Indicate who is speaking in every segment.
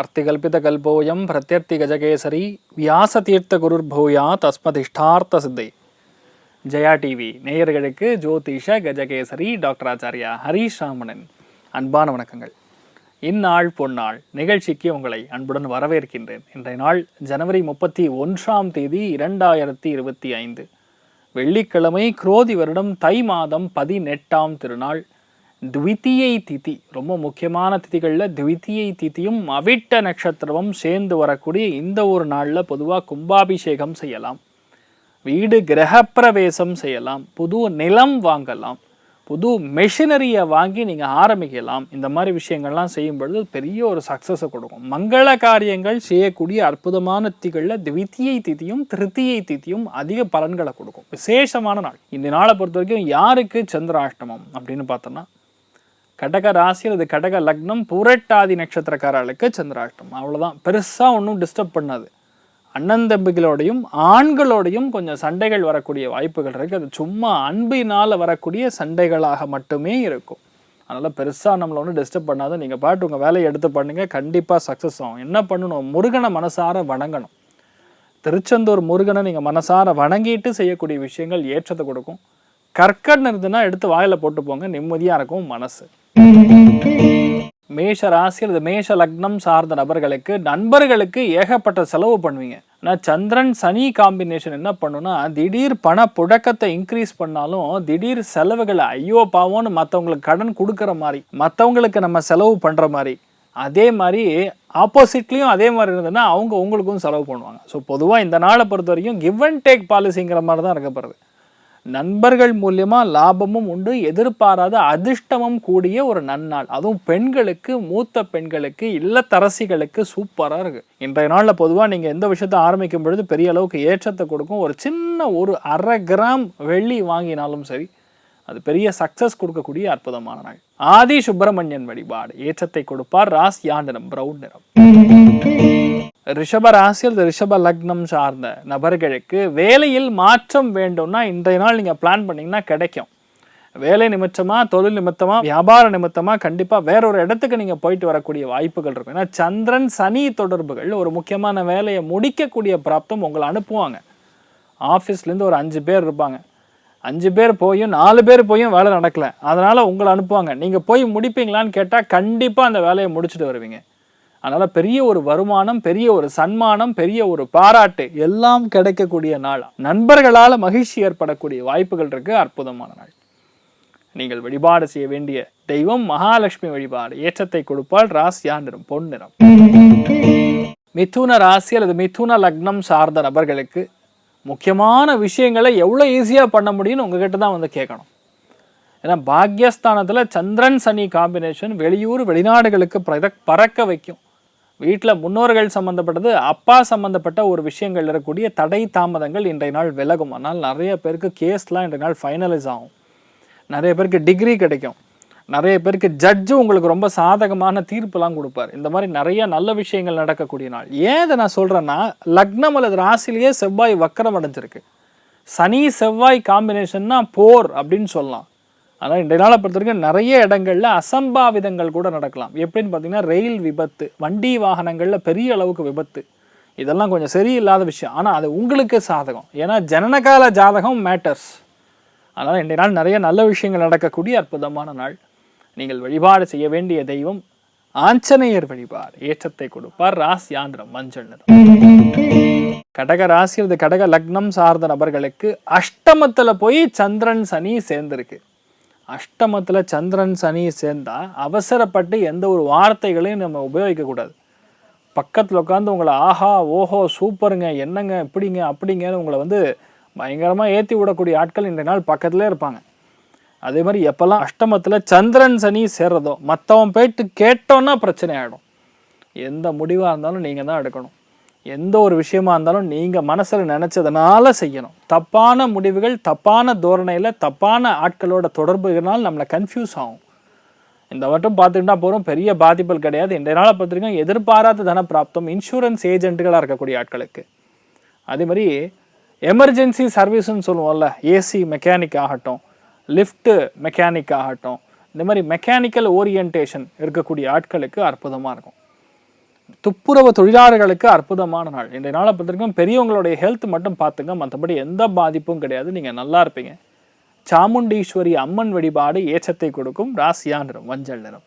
Speaker 1: அர்த்திகல்பிதகல்போயம் பிரத்யர்த்தி Gajakesari வியாசதீர்த்த குருர்பூயா தஸ்மதிஷ்டார்த்த சித்தை. Jaya TV நேயர்களுக்கு ஜோதிஷ Gajakesari doctor Acharya Harish ராமனின் அன்பான வணக்கங்கள். இந்நாள் பொன்னாள் நிகழ்ச்சிக்கு உங்களை அன்புடன் வரவேற்கின்றேன். இன்றைய நாள் ஜனவரி 31 2025 வெள்ளிக்கிழமை, குரோதி வருடம் தை மாதம் 18ஆம் திருநாள், த்விதியை திதி. ரொம்ப முக்கியமான திதிகளில் த்விதியை திதியும் அவிட்ட நட்சத்திரமும் சேர்ந்து வரக்கூடிய இந்த ஒரு நாளில் பொதுவாக கும்பாபிஷேகம் செய்யலாம், வீடு கிரகப்பிரவேசம் செய்யலாம், புது நிலம் வாங்கலாம், புது மெஷினரியை வாங்கி நீங்கள் ஆரம்பிக்கலாம். இந்த மாதிரி விஷயங்கள்லாம் செய்யும் பொழுது பெரிய ஒரு சக்ஸஸை கொடுக்கும். மங்கள காரியங்கள் செய்யக்கூடிய அற்புதமான திதிகளில் த்விதியை திதியும் திருத்தியை திதியும் அதிக பலன்களை கொடுக்கும். விசேஷமான நாள். இந்த நாளை பொறுத்த வரைக்கும் யாருக்கு சந்திராஷ்டமம் அப்படின்னு பார்த்தோம்னா, கடக ராசி அல்லது கடக லக்னம், பூரட்டாதி நட்சத்திரக்காரர்களுக்கு சந்திராஷ்டமம். அவ்வளோதான், பெருசாக ஒன்றும் டிஸ்டர்ப் பண்ணாது. அண்ணன் தம்பிகளோடையும் ஆண்களோடையும் கொஞ்சம் சண்டைகள் வரக்கூடிய வாய்ப்புகள் இருக்குது. அது சும்மா அன்பினால் வரக்கூடிய சண்டைகளாக மட்டுமே இருக்கும். அதனால் பெருசாக நம்மளை ஒன்றும் டிஸ்டர்ப் பண்ணாது. நீங்கள் பாட்டு உங்கள் வேலையை எடுத்து பண்ணுங்க, கண்டிப்பாக சக்ஸஸ் ஆகும். என்ன பண்ணணும்? முருகனை மனசார வணங்கணும். திருச்செந்தூர் முருகனை நீங்கள் மனசார வணங்கிட்டு செய்யக்கூடிய விஷயங்கள் ஏற்றத்தை கொடுக்கும். கற்கன்னு இருந்துன்னா எடுத்து வாயில் போட்டு போங்க, நிம்மதியாக இருக்கும் மனசு. மேஷ ராசி அல்லது மேஷ லக்னம் சார்ந்த நபர்களுக்கு, நண்பர்களுக்கு ஏகப்பட்ட செலவு பண்ணுவீங்க. ஆனால் சந்திரன் சனி காம்பினேஷன் என்ன பண்ணுன்னா, திடீர் பண புழக்கத்தை இன்க்ரீஸ் பண்ணாலும் திடீர் செலவுகளை ஐயோ பாவோன்னு மற்றவங்களுக்கு கடன் கொடுக்குற மாதிரி, மற்றவங்களுக்கு நம்ம செலவு பண்ணுற மாதிரி, அதே மாதிரி ஆப்போசிட்லேயும் அதே மாதிரி இருந்ததுன்னா அவங்க உங்களுக்கும் செலவு பண்ணுவாங்க. ஸோ பொதுவாக இந்த நாளை பொறுத்த வரைக்கும் கிவ் அண்ட் டேக் பாலிசிங்கிற மாதிரி தான் இருக்கப்படுது. நண்பர்கள் மூலியமா லாபமும் உண்டு, எதிர்பாராத அதிர்ஷ்டமும் கூடிய ஒரு நன்னாள். அதுவும் பெண்களுக்கு, மூத்த பெண்களுக்கு, இல்லத்தரசிகளுக்கு சூப்பராக இருக்கு. இன்றைய நாளில் பொதுவாக நீங்கள் எந்த விஷயத்தை ஆரம்பிக்கும் பொழுது பெரிய அளவுக்கு ஏற்றத்தை கொடுக்கும். ஒரு சின்ன ஒரு 1/2 கிராம் வெள்ளி வாங்கினாலும் சரி, அது பெரிய சக்சஸ் கொடுக்கக்கூடிய அற்புதமான நாள். ஆதி சுப்பிரமணியன் வழிபாடு ஏற்றத்தை கொடுப்பார். ராசியா நிறம் பிரவுன் நிறம். ரிஷப ராசி அல்லது ரிஷப லக்னம் சார்ந்த நபர்களுக்கு வேலையில் மாற்றம் வேண்டும்னா இன்றைய நாள் நீங்கள் பிளான் பண்ணிங்கன்னா கிடைக்கும். வேலை நிமித்தமாக, தொழில் நிமித்தமாக, வியாபார நிமித்தமாக கண்டிப்பாக வேறொரு இடத்துக்கு நீங்கள் போயிட்டு வரக்கூடிய வாய்ப்புகள் இருக்கும். ஏன்னா சந்திரன் சனி தொடர்புகள் ஒரு முக்கியமான வேலையை முடிக்கக்கூடிய பிராப்தம் உங்களை அனுப்புவாங்க. ஆஃபீஸ்லேருந்து ஒரு 5 பேர் இருப்பாங்க. 5 பேர் போயும் 4 பேர் போயும் வேலை நடக்கலை, அதனால் உங்களை அனுப்புவாங்க. நீங்கள் போய் முடிப்பீங்களான்னு கேட்டால் கண்டிப்பாக அந்த வேலையை முடிச்சுட்டு வருவீங்க. அதனால் பெரிய ஒரு வருமானம், பெரிய ஒரு சன்மானம், பெரிய ஒரு பாராட்டு எல்லாம் கிடைக்கக்கூடிய நாள். நண்பர்களால் மகிழ்ச்சி ஏற்படக்கூடிய வாய்ப்புகள் இருக்கு. அற்புதமான நாள். நீங்கள் வழிபாடு செய்ய வேண்டிய தெய்வம் மகாலட்சுமி வழிபாடு ஏற்றத்தை கொடுப்பால். ராசியா நிறம் பொன் நிறம். மிதுன ராசி அல்லது மிதுன லக்னம் சார்ந்த நபர்களுக்கு முக்கியமான விஷயங்களை எவ்வளோ ஈஸியாக பண்ண முடியும்னு உங்ககிட்ட தான் வந்து கேட்கணும். ஏன்னா பாக்யஸ்தானத்தில் சந்திரன் சனி காம்பினேஷன் வெளியூர் வெளிநாடுகளுக்கு பறக்க வைக்கும். வீட்டில் முன்னோர்கள் சம்மந்தப்பட்டது, அப்பா சம்மந்தப்பட்ட ஒரு விஷயங்கள் இருக்கக்கூடிய தடை தாமதங்கள் இன்றைய நாள் விலகும். ஆனால் நிறைய பேருக்கு கேஸ்லாம் இன்றைய நாள் ஃபைனலைஸ் ஆகும். நிறைய பேருக்கு டிகிரி கிடைக்கும். நிறைய பேருக்கு ஜட்ஜு உங்களுக்கு ரொம்ப சாதகமான தீர்ப்புலாம் கொடுப்பார். இந்த மாதிரி நிறைய நல்ல விஷயங்கள் நடக்கக்கூடிய நாள். ஏன் இதை நான் சொல்கிறேன்னா, லக்னம் அல்லது ராசிலேயே செவ்வாய் வக்கரம் அடைஞ்சிருக்கு. சனி செவ்வாய் காம்பினேஷன்னா போர் அப்படின்னு சொல்லலாம். ஆனால் இன்றைய நாளை பொறுத்த வரைக்கும் நிறைய இடங்களில் அசம்பாவிதங்கள் கூட நடக்கலாம். எப்படின்னு பார்த்தீங்கன்னா, ரயில் விபத்து, வண்டி வாகனங்களில் பெரிய அளவுக்கு விபத்து, இதெல்லாம் கொஞ்சம் சரியில்லாத விஷயம். ஆனால் அது உங்களுக்கு சாதகம். ஏன்னா ஜனனகால ஜாதகம் மேட்டர்ஸ். அதனால் இன்றைய நாள் நிறைய நல்ல விஷயங்கள் நடக்கக்கூடிய அற்புதமான நாள். நீங்கள் வழிபாடு செய்ய வேண்டிய தெய்வம் ஆஞ்சநேயர் வழிபாடு ஏற்றத்தை கொடுப்பார். ராசியா நிறம் மஞ்சள் நிறம். கடக ராசி அல்லது கடக லக்னம் சார்ந்த நபர்களுக்கு அஷ்டமத்தில் போய் சந்திரன் சனி சேர்ந்திருக்கு. அஷ்டமத்தில் சந்திரன் சனி சேர்ந்தால் அவசரப்பட்டு எந்த ஒரு வார்த்தைகளையும் நம்ம உபயோகிக்கக்கூடாது. பக்கத்தில் உட்காந்து உங்களை ஆஹா ஓஹோ சூப்பருங்க, என்னங்க இப்படிங்க அப்படிங்கன்னு உங்களை வந்து பயங்கரமாக ஏற்றி விடக்கூடிய ஆட்கள் இன்றைய நாள் பக்கத்துலேயே இருப்பாங்க. அதே மாதிரி எப்போல்லாம் அஷ்டமத்தில் சந்திரன் சனி சேர்றதோ, மற்றவன் போயிட்டு கேட்டோன்னா பிரச்சனை ஆகிடும். எந்த முடிவாக இருந்தாலும் நீங்கள் தான் எடுக்கணும். எந்த ஒரு விஷயமா இருந்தாலும் நீங்கள் மனசில் நினச்சதுனால செய்யணும். தப்பான முடிவுகள், தப்பான தோரணையில், தப்பான ஆட்களோட தொடர்புகளால் நம்மளை கன்ஃபியூஸ் ஆகும். இந்த மட்டும் பார்த்துக்கிட்டா போகிறோம், பெரிய பாதிப்புகள் கிடையாது. இன்றைய நாளை பார்த்துருக்கோம், எதிர்பாராத தன பிராப்தம் இன்சூரன்ஸ் ஏஜென்ட்டுகளாக இருக்கக்கூடிய ஆட்களுக்கு. அதே மாதிரி எமர்ஜென்சி சர்வீஸ்ன்னு சொல்லுவோம்ல, ஏசி மெக்கானிக் ஆகட்டும், லிஃப்ட்டு மெக்கானிக் ஆகட்டும், இந்த மாதிரி மெக்கானிக்கல் ஓரியன்டேஷன் இருக்கக்கூடிய ஆட்களுக்கு அற்புதமாக இருக்கும். துப்புரவு தொழிலாளர்களுக்கு அற்புதமான நாள். இன்றைய நாளை பொறுத்தவரைக்கும் பெரியவங்களுடைய ஹெல்த் மட்டும் பார்த்துங்க, மற்றபடி எந்த பாதிப்பும் கிடையாது, நீங்கள் நல்லா இருப்பீங்க. சாமுண்டீஸ்வரி அம்மன் வழிபாடு ஏற்றத்தை கொடுக்கும். ராசியா நிறம் மஞ்சள் நிறம்.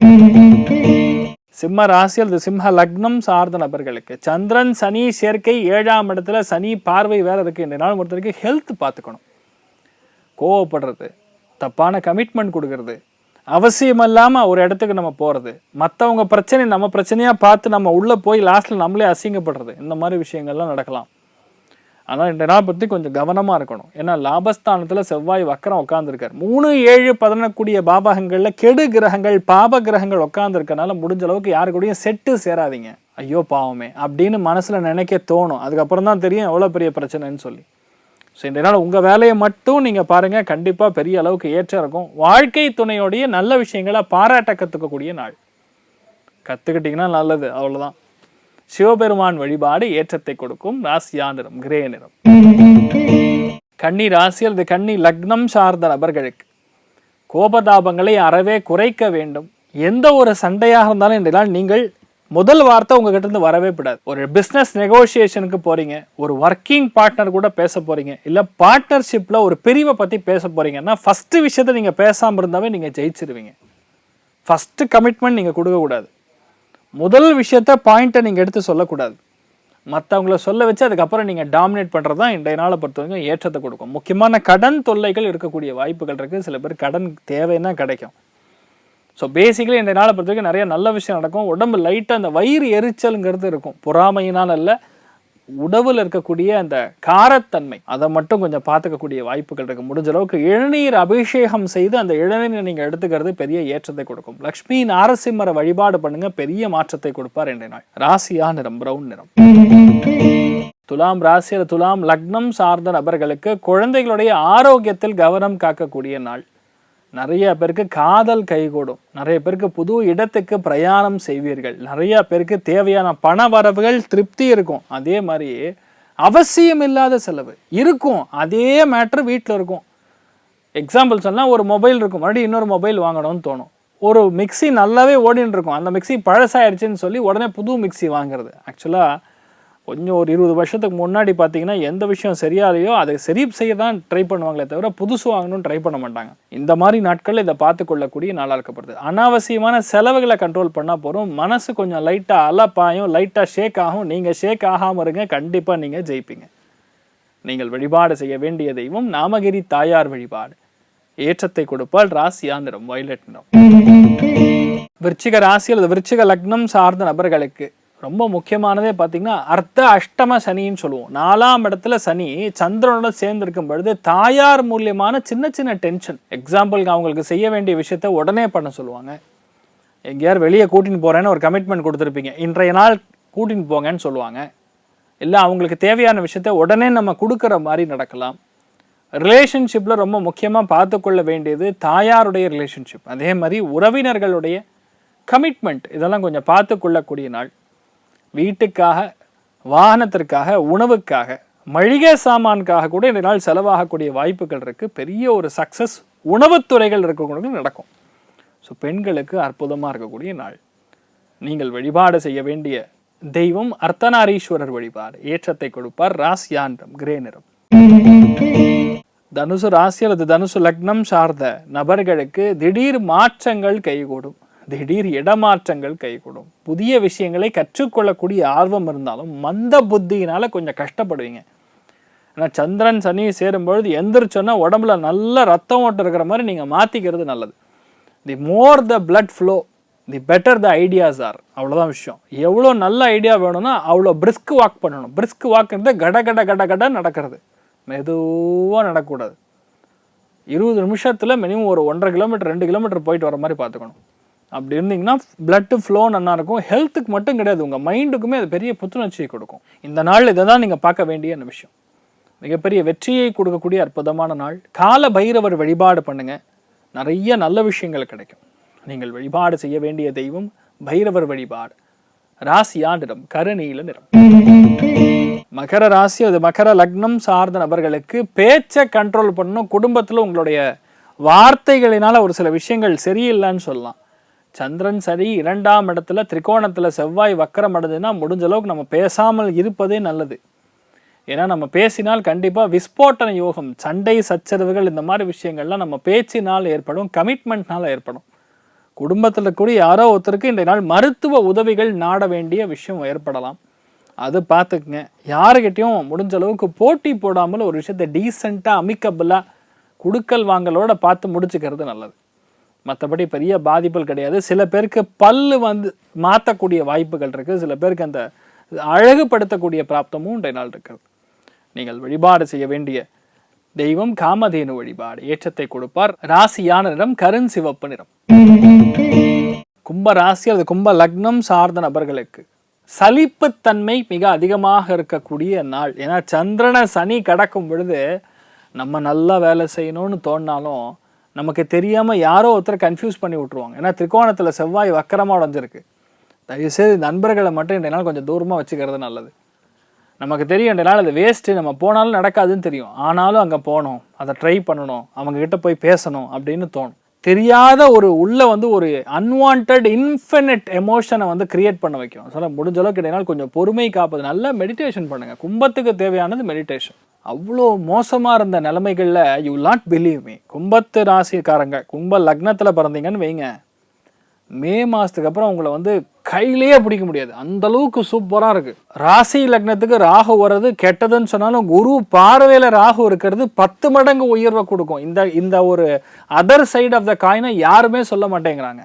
Speaker 1: சிம்ம ராசி அல்லது சிம்ம லக்னம் சார்ந்த நபர்களுக்கு சந்திரன் சனி சேர்க்கை 7ஆம் இடத்துல, சனி பார்வை வேற இருக்கு. இந்த நாள் பொறுத்த வரைக்கும் ஹெல்த் பார்த்துக்கணும். கோவப்படுறது, தப்பான கமிட்மெண்ட் கொடுக்கறது, அவசியம் இல்லாமல் ஒரு இடத்துக்கு நம்ம போகிறது, மற்றவங்க பிரச்சனை நம்ம பிரச்சனையாக பார்த்து நம்ம உள்ளே போய் லாஸ்ட்டில் நம்மளே அசிங்கப்படுறது, இந்த மாதிரி விஷயங்கள்லாம் நடக்கலாம். ஆனால் இந்த நாள் பற்றி கொஞ்சம் கவனமாக இருக்கணும். ஏன்னா லாபஸ்தானத்தில் செவ்வாய் வக்கரம் உட்காந்துருக்கார். 3, 7, 11 கூடிய பாபகங்களில் கெடு கிரகங்கள் பாப கிரகங்கள் உட்காந்துருக்கனால முடிஞ்ச அளவுக்கு யாரு கூடயும் செட்டு சேராதீங்க. ஐயோ பாவமே அப்படின்னு மனசில் நினைக்க தோணும். அதுக்கப்புறம் தான் தெரியும் எவ்வளோ பெரிய பிரச்சனைன்னு சொல்லி. ஸோ இந்த நாள் உங்கள் வேலையை மட்டும் நீங்கள் பாருங்கள், கண்டிப்பாக பெரிய அளவுக்கு ஏற்றம் இருக்கும். வாழ்க்கை துணையோடைய நல்ல விஷயங்களை பாராட்ட கற்றுக்கக்கூடிய நாள். கற்றுக்கிட்டிங்கன்னா நல்லது, அவ்வளோதான். சிவபெருமான் வழிபாடு ஏற்றத்தை கொடுக்கும். ராசியா நிறம் கிரே நிறம். கன்னி ராசி அல்லது கன்னி லக்னம் சார்ந்த நபர்களுக்கு கோபதாபங்களை அறவே குறைக்க வேண்டும். எந்த ஒரு சண்டையாக இருந்தாலும் இந்த நாள் நீங்கள் முதல் வார்த்தை உங்ககிட்ட இருந்து வரவே கூடாது. ஒரு பிஸ்னஸ் நெகோசியேஷனுக்கு போறீங்க, ஒரு ஒர்க்கிங் பார்ட்னர் கூட பேச போறீங்க, இல்லை பார்ட்னர்ஷிப்ல ஒரு பிரிவை பற்றி பேச போறீங்கன்னா ஃபர்ஸ்ட் விஷயத்தை நீங்கள் பேசாமல் இருந்தாவே நீங்கள் ஜெயிச்சிருவீங்க. ஃபர்ஸ்ட் கமிட்மெண்ட் நீங்கள் கொடுக்கக்கூடாது. முதல் விஷயத்த பாயிண்ட்டை நீங்கள் எடுத்து சொல்லக்கூடாது. மற்றவங்கள சொல்ல வச்சு அதுக்கப்புறம் நீங்கள் டாமினேட் பண்ணுறது தான் இன்றைய நாளை பொறுத்தவரைக்கும் ஏற்றத்தை கொடுக்கும். முக்கியமான கடன் தொல்லைகள் இருக்கக்கூடிய வாய்ப்புகள் இருக்குது. சில பேர் கடன் தேவைன்னா கிடைக்கும். ஸோ பேசிக்கலி இன்றைய நாளை பொறுத்த வரைக்கும் நிறைய நல்ல விஷயம் நடக்கும். உடம்பு லைட்டாக அந்த வயிறு எரிச்சலுங்கிறது இருக்கும். பொறாமையினால் அல்ல, உடவில் இருக்கக்கூடிய அந்த காரத்தன்மை அதை மட்டும் கொஞ்சம் பார்த்துக்கக்கூடிய வாய்ப்புகள் இருக்குது. முடிஞ்ச அளவுக்கு இளநீர் அபிஷேகம் செய்து அந்த இளநீரை நீங்கள் எடுத்துக்கிறது பெரிய ஏற்றத்தை கொடுக்கும். லக்ஷ்மி நாரசிம்மரை வழிபாடு பண்ணுங்க, பெரிய மாற்றத்தை கொடுப்பார் இன்றைய நாள். ராசியா நிறம் பிரவுன் நிறம். துலாம் ராசியில் துலாம் லக்னம் சார்ந்த நபர்களுக்கு குழந்தைகளுடைய ஆரோக்கியத்தில் கவனம் காக்கக்கூடிய நாள். நிறைய பேருக்கு காதல் கைகூடும். நிறைய பேருக்கு புது இடத்துக்கு பிரயாணம் செய்வீர்கள். நிறைய பேருக்கு தேவையான பண வரவுகள் திருப்தி இருக்கும். அதே மாதிரி அவசியம் இல்லாத செலவு இருக்கும். அதே மேட்ரு வீட்டில் இருக்கும். எக்ஸாம்பிள் சொன்னால் ஒரு மொபைல் இருக்கும், மறுபடியும் இன்னொரு மொபைல் வாங்கணும்னு தோணும். ஒரு மிக்சி நல்லாவே ஓடின்னு இருக்கும், அந்த மிக்சி பழசாயிடுச்சுன்னு சொல்லி உடனே புது மிக்சி வாங்குறது. ஆக்சுவலாக கொஞ்சம் ஒரு 20 வருஷத்துக்கு முன்னாடி பார்த்தீங்கன்னா எந்த விஷயம் சரியாதையோ அதை சரி செய்ய தான் ட்ரை பண்ணுவாங்களே தவிர புதுசு வாங்கணும்னு ட்ரை பண்ண மாட்டாங்க. இந்த மாதிரி நாட்களில் இதை பார்த்து கொள்ளக்கூடிய நாளாக இருக்கப்படுது. அனாவசியமான செலவுகளை கண்ட்ரோல் பண்ணால் போகிறோம். மனசு கொஞ்சம் லைட்டாக அலப்பாயும், லைட்டாக ஷேக் ஆகும். நீங்கள் ஷேக் ஆகாமல் இருங்க, கண்டிப்பாக நீங்கள் ஜெயிப்பீங்க. நீங்கள் வழிபாடு செய்ய வேண்டிய தெய்வம் நாமகிரி தாயார் வழிபாடு ஏற்றத்தை கொடுப்பால். ராசியா நிறம் வயலட் நிறம். விருச்சிக ராசி அல்லது விருச்சிக லக்னம் சார்ந்த நபர்களுக்கு ரொம்ப முக்கியமானதே பார்த்தீங்கன்னா அர்த்த அஷ்டம சனின்னு சொல்லுவோம். 4ஆம் இடத்துல சனி சந்திரனோட சேர்ந்திருக்கும் பொழுது தாயார் மூலியமான சின்ன சின்ன டென்ஷன். எக்ஸாம்பிளுக்கு அவங்களுக்கு செய்ய வேண்டிய விஷயத்த உடனே பண்ண சொல்லுவாங்க. எங்கேயாவது வெளியே கூட்டின்னு போகிறேன்னு ஒரு கமிட்மெண்ட் கொடுத்துருப்பீங்க, இன்றைய நாள் கூட்டின்னு போங்கன்னு சொல்லுவாங்க. இல்லை அவங்களுக்கு தேவையான விஷயத்த உடனே நம்ம கொடுக்குற மாதிரி நடக்கலாம். ரிலேஷன்ஷிப்பில் ரொம்ப முக்கியமாக பார்த்துக்கொள்ள வேண்டியது தாயாருடைய ரிலேஷன்ஷிப். அதே மாதிரி உறவினர்களுடைய கமிட்மெண்ட், இதெல்லாம் கொஞ்சம் பார்த்து கொள்ளக்கூடிய நாள். வீட்டுக்காக, வாகனத்திற்காக, உணவுக்காக, மளிகை சாமான்காக கூட இந்த நாள் செலவாகக்கூடிய வாய்ப்புகள் இருக்குது. பெரிய ஒரு சக்ஸஸ் உணவுத்துறைகள் இருக்கக்கூடிய நடக்கும். ஸோ பெண்களுக்கு அற்புதமாக இருக்கக்கூடிய நாள். நீங்கள் வழிபாடு செய்ய வேண்டிய தெய்வம் அர்த்தநாரீஸ்வரர் வழிபாடு ஏற்றத்தை கொடுப்பார். ராசியா நிறம் கிரே நிறம். தனுசு ராசி அல்லது தனுசு லக்னம் சார்ந்த நபர்களுக்கு திடீர் மாற்றங்கள் கைகூடும். திடீர் இடமாற்றங்கள் கைகூடும். புதிய விஷயங்களை கற்றுக்கொள்ளக்கூடிய ஆர்வம் இருந்தாலும் மந்த புத்தியினால கொஞ்சம் கஷ்டப்படுவீங்க. ஏன்னா சந்திரன் சனி சேரும்பொழுது எந்திரிச்சோன்னா உடம்புல நல்ல ரத்தம் ஓட்டம் இருக்கிற மாதிரி நீங்கள் மாற்றிக்கிறது நல்லது. The more the blood flow the better the ideas are. அவ்வளோதான் விஷயம். எவ்வளோ நல்ல ஐடியா வேணும்னா அவ்வளோ பிரிஸ்க் வாக் பண்ணணும். பிரிஸ்க் வாக்ன்றது கட கட கட கட நடக்கிறது, மெதுவாக நடக்கக்கூடாது. 20 நிமிஷத்தில் மினிமம் ஒரு 1.5 கிலோமீட்டர் 2 கிலோமீட்டர் போயிட்டு வர மாதிரி பார்த்துக்கணும். அப்படி இருந்தீங்கன்னா பிளட்டு ஃப்ளோ நல்லா இருக்கும். ஹெல்த்துக்கு மட்டும் கிடையாது, உங்கள் மைண்டுக்குமே அது பெரிய புத்துணர்ச்சியை கொடுக்கும். இந்த நாள் இதை தான் நீங்கள் பார்க்க வேண்டிய விஷயம். மிகப்பெரிய வெற்றியை கொடுக்கக்கூடிய அற்புதமான நாள். கால பைரவர் வழிபாடு பண்ணுங்க, நிறைய நல்ல விஷயங்கள் கிடைக்கும். நீங்கள் வழிபாடு செய்ய வேண்டிய தெய்வம் பைரவர் வழிபாடு. ராசியா நிறம் கருநீல நிறம். மகர ராசி அது மகர லக்னம் சார்ந்த நபர்களுக்கு பேச்சை கண்ட்ரோல் பண்ணணும். குடும்பத்தில் உங்களுடைய வார்த்தைகளினால் ஒரு சில விஷயங்கள் சரியில்லைன்னு சொல்லலாம். சந்திரன் சரி 2ஆம் இடத்துல திரிகோணத்துல செவ்வாய் வக்கரம் அடைஞ்சுன்னா முடிஞ்ச அளவுக்கு நம்ம பேசாமல் இருப்பதே நல்லது. ஏன்னா நம்ம பேசினால் கண்டிப்பாக விஸ்போட்டன யோகம், சண்டை சச்சரவுகள் இந்த மாதிரி விஷயங்கள்லாம் நம்ம பேச்சினால் ஏற்படும், கமிட்மெண்ட்னால ஏற்படும். குடும்பத்தில் கூட யாரோ ஒருத்தருக்கு இந்த நாள் மருத்துவ உதவிகள் நாட வேண்டிய விஷயம் ஏற்படலாம். அது பார்த்துக்குங்க. யாருக்கிட்டையும் முடிஞ்ச அளவுக்கு போட்டி போடாமல் ஒரு விஷயத்தை டீசெண்டாக அமிக்கபிளாக குடுக்கல் வாங்கலோட பார்த்து முடிச்சுக்கிறது நல்லது. மற்றபடி பெரிய பாதிப்புகள் கிடையாது. சில பேருக்கு பல்லு மாற்றக்கூடிய வாய்ப்புகள் இருக்குது. சில பேருக்கு அந்த அழகுபடுத்தக்கூடிய பிராப்தமும் இன்றைய நாள் இருக்கிறது. நீங்கள் வழிபாடு செய்ய வேண்டிய தெய்வம் காமதேனு வழிபாடு. ஏற்றத்தை கொடுப்பார். ராசியான நிறம் கருஞ்சிவப்பு நிறம். கும்ப ராசி அல்லது கும்ப லக்னம் சார்ந்த நபர்களுக்கு சலிப்புத்தன்மை மிக அதிகமாக இருக்கக்கூடிய நாள். ஏன்னா சந்திரனை சனி கடக்கும் பொழுது நம்ம நல்லா வேலை செய்யணும்னு தோணினாலும் நமக்கு தெரியாமல் யாரோ ஒருத்தர் கன்ஃபியூஸ் பண்ணி விட்ருவாங்க. ஏன்னா திரிகோணத்தில் செவ்வாய் வக்கரமாக உடஞ்சிருக்கு. தயவுசெய்து நண்பர்களை மட்டும் இன்றைய நாள் கொஞ்சம் தூரமாக வச்சுக்கிறது நல்லது. நமக்கு தெரியும் இன்றைய நாள் அது வேஸ்ட்டு, நம்ம போனாலும் நடக்காதுன்னு தெரியும். ஆனாலும் அங்கே போகணும், அதை ட்ரை பண்ணணும், அவங்கக்கிட்ட போய் பேசணும் அப்படின்னு தோணும். தெரியாத ஒரு ஒரு அன்வான்ட் இன்ஃபினிட் எமோஷனை கிரியேட் பண்ண வைக்கும். சொல்ல முடிஞ்ச அளவுக்கு இன்றைய நாள் கொஞ்சம் பொறுமை காப்பது, நல்லா மெடிடேஷன் பண்ணுங்கள். கும்பத்துக்கு தேவையானது மெடிடேஷன். அவ்வளோ மோசமாக இருந்த நிலைமைகளில் யூ நாட் பிலீவ் மீ, கும்பத்து ராசிக்காரங்க கும்ப லக்னத்தில் பிறந்தீங்கன்னு வைங்க, மே மாதத்துக்கு அப்புறம் உங்களை கையிலேயே பிடிக்க முடியாது. அந்த அளவுக்கு சூப்பராக இருக்குது. ராசி லக்னத்துக்கு ராகு வர்றது கெட்டதுன்னு சொன்னாலும் குரு பார்வையில் ராகு இருக்கிறது 10 மடங்கு உயர்வை கொடுக்கும். இந்த ஒரு அதர் சைடு ஆஃப் த காயினை யாருமே சொல்ல மாட்டேங்கிறாங்க.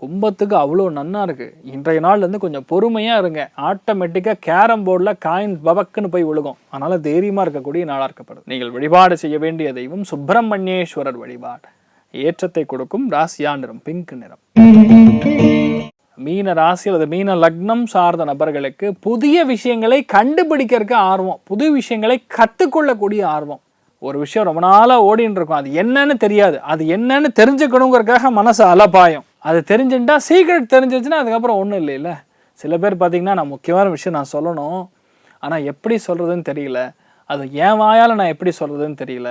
Speaker 1: கும்பத்துக்கு அவ்வளோ நன்னா இருக்குது. இன்றைய நாள் கொஞ்சம் பொறுமையாக இருங்க. ஆட்டோமேட்டிக்காக கேரம் போர்டில் காயின் பபக்குன்னு போய் விழுகும். அதனால் தைரியமாக இருக்கக்கூடிய நாளாக இருக்கப்படுது. நீங்கள் வழிபாடு செய்ய வேண்டிய தெய்வம் சுப்பிரமணியேஸ்வரர் வழிபாடு. ஏற்றத்தை கொடுக்கும். ராசியா நிறம் பிங்க் நிறம். மீன ராசி அல்லது மீன லக்னம் சார்ந்த நபர்களுக்கு புதிய விஷயங்களை கண்டுபிடிக்கிறதுக்கு ஆர்வம், புது விஷயங்களை கற்றுக்கொள்ளக்கூடிய ஆர்வம். ஒரு விஷயம் ரொம்ப நாளாக ஓடின்னு இருக்கும், அது என்னன்னு தெரியாது, அது என்னன்னு தெரிஞ்சுக்கணுங்கிறதுக்காக மனசு அலப்பாயம். அது தெரிஞ்சுட்டா சீக்ரெட் தெரிஞ்சிச்சுன்னா அதுக்கப்புறம் ஒன்றும் இல்லை. சில பேர் பார்த்தீங்கன்னா, நான் முக்கியமான விஷயம் நான் சொல்லணும், ஆனால் எப்படி சொல்கிறதுன்னு தெரியல, அது என் வாயால் நான் எப்படி சொல்கிறதுன்னு தெரியல,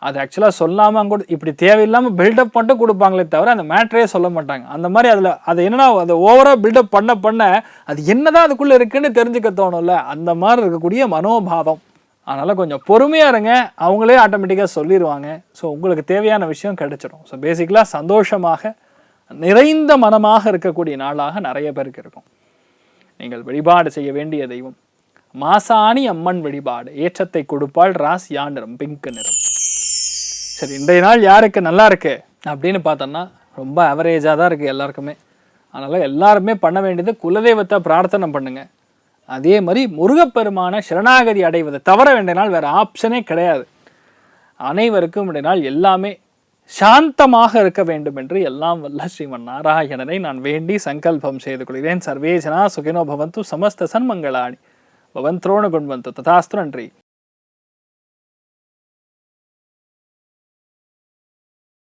Speaker 1: அது ஆக்சுவலாக சொல்லாமல் அங்கே இப்படி தேவையில்லாமல் பில்டப் பண்ணிட்டு கொடுப்பாங்களே தவிர அந்த மேட்ரே சொல்ல மாட்டாங்க. அந்த மாதிரி அது என்னன்னா அதை ஓவராக பில்டப் பண்ண அது என்னதான் அதுக்குள்ளே இருக்குன்னு தெரிஞ்சுக்க தோணும்ல, அந்த மாதிரி இருக்கக்கூடிய மனோபாவம். அதனால் கொஞ்சம் பொறுமையாக இருங்க, அவங்களே ஆட்டோமேட்டிக்காக சொல்லிடுவாங்க. ஸோ உங்களுக்கு தேவையான விஷயம் கிடைச்சிடும். ஸோ பேசிக்கலாக சந்தோஷமாக நிறைந்த மனமாக இருக்கக்கூடிய நாளாக நிறைய பேருக்கு இருக்கும். நீங்கள் வழிபாடு செய்ய வேண்டிய தெய்வம் மாசாணி அம்மன் வழிபாடு. ஏற்றத்தை கொடுப்பாள். ராசியா நிறம் பிங்க் நிறம். சரி, இன்றைய நாள் யாருக்கு நல்லா இருக்கு அப்படின்னு பார்த்தோம்னா ரொம்ப அவரேஜாக தான் இருக்குது எல்லாருக்குமே. அதனால் எல்லாருமே பண்ண வேண்டியது குலதெய்வத்தை பிரார்த்தனை பண்ணுங்க. அதே மாதிரி முருகப்பெருமான சரணாகதி அடைவதை தவிர வேண்டிய நாள் வேறு ஆப்ஷனே கிடையாது. அனைவருக்கும் இன்றைய நாள் எல்லாமே சாந்தமாக இருக்க வேண்டும் என்று எல்லாம் வல்ல ஸ்ரீமன் நாராயணனை நான் வேண்டி சங்கல்பம் செய்து கொள்கிறேன். சர்வே ஜனா சுகினோ பவந்து, சமஸ்த சன்மங்களாணி பவந்த்ரோணு குண்வந்து. ததாஸ்து. நன்றி.